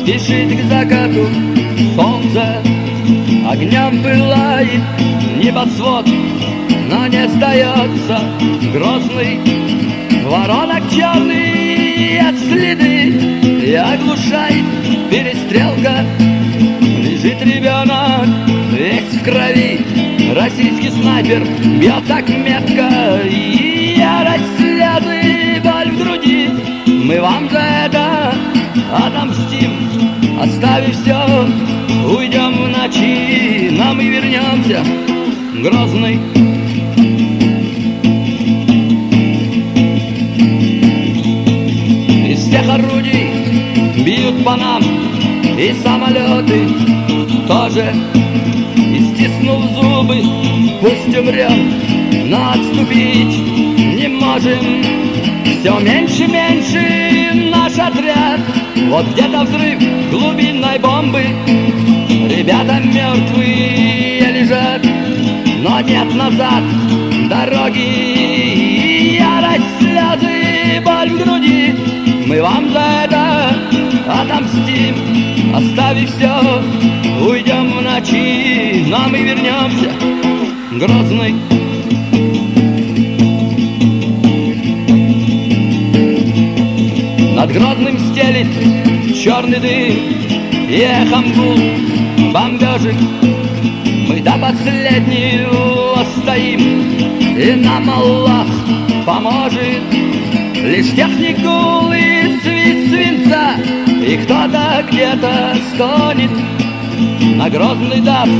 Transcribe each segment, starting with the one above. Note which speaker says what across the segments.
Speaker 1: Спешит к закату солнце, огнем пылает небосвод, но не сдается грозный воронок черный от следы, и оглушает перестрелка. Лежит ребенок весь в крови, российский снайпер бьет так метко, и ярость, слезы, боль в груди. Мы вам за это отомстим, оставив все, уйдем в ночи, но мы вернемся, Грозный. Из всех орудий бьют по нам, и самолеты тоже. И стиснув зубы, пусть умрем, но отступить не можем. Все меньше, меньше наш отряд. Вот где-то взрыв глубинной бомбы. Ребята мертвые лежат, но нет назад дороги. Ярость, слезы, боль в груди. Мы вам за это отомстим, оставив все, уйдем в ночи, но мы вернемся, Грозный. Над Грозным стелит черный дым, и эхом гул бомбежек. Мы до последнего стоим, и нам Аллах поможет. Лишь техник, гул и свист свинца, и кто-то где-то стонет. На Грозный даст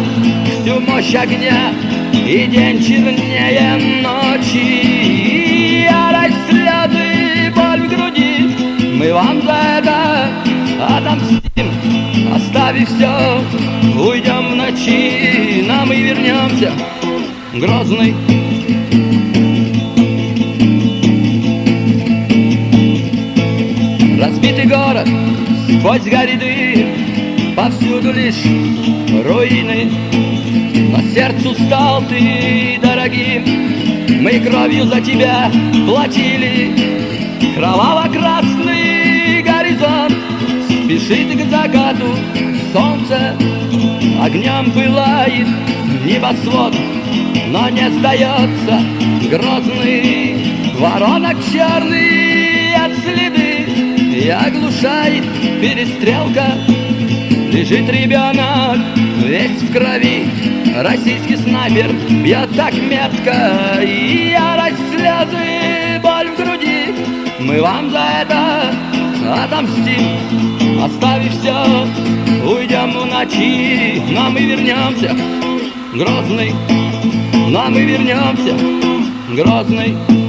Speaker 1: всю мощь огня, и день чернее ночи. Ярость, слезы, боль в груди. Мы вам за это отомстим, оставив все, уйдем в ночи, но мы вернемся, Грозный. Разбитый город, сквозь горы дым, повсюду лишь руины. Но сердцу стал ты дорогим, мы кровью за тебя платили. Кроваво-красный горизонт спешит к закату солнце, огнем пылает небосвод, но не сдается Грозный. Воронок черный от следы, и оглушает перестрелка. Лежит ребенок весь в крови, российский снайпер бьет так метко, и ярость, слезы, боль в груди. Мы вам за это отомстим, оставив все, уйдем в ночи, но мы вернемся, Грозный, но мы вернемся, Грозный.